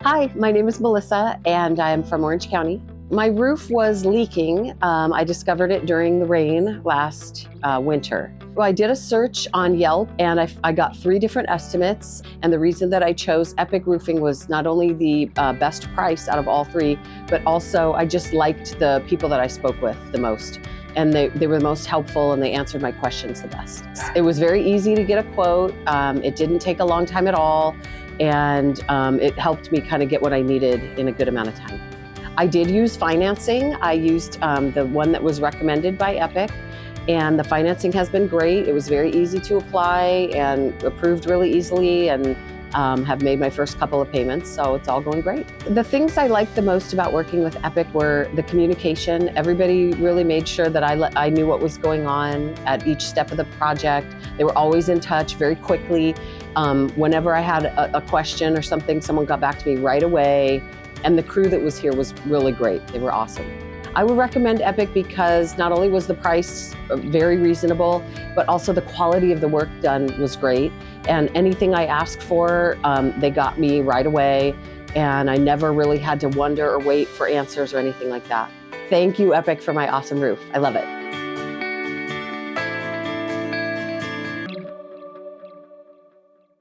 Hi, my name is Melissa and I'm from Orange County. My roof was leaking. I discovered it during the rain last winter. Well, I did a search on Yelp and I got 3 different estimates. And the reason that I chose Epic Roofing was not only the best price out of all 3, but also I just liked the people that I spoke with the most. And they were the most helpful and they answered my questions the best. It was very easy to get a quote. It didn't take a long time at all. And it helped me kind of get what I needed in a good amount of time. I did use financing. I used the one that was recommended by Epic, and the financing has been great. It was very easy to apply and approved really easily, and have made my first couple of payments, so it's all going great. The things I liked the most about working with Epic were the communication. Everybody really made sure that I knew what was going on at each step of the project. They were always in touch very quickly. Whenever I had a question or something, someone got back to me right away. And the crew that was here was really great. They were awesome. I would recommend Epic because not only was the price very reasonable, but also the quality of the work done was great. And anything I asked for, they got me right away. And I never really had to wonder or wait for answers or anything like that. Thank you, Epic, for my awesome roof. I love it.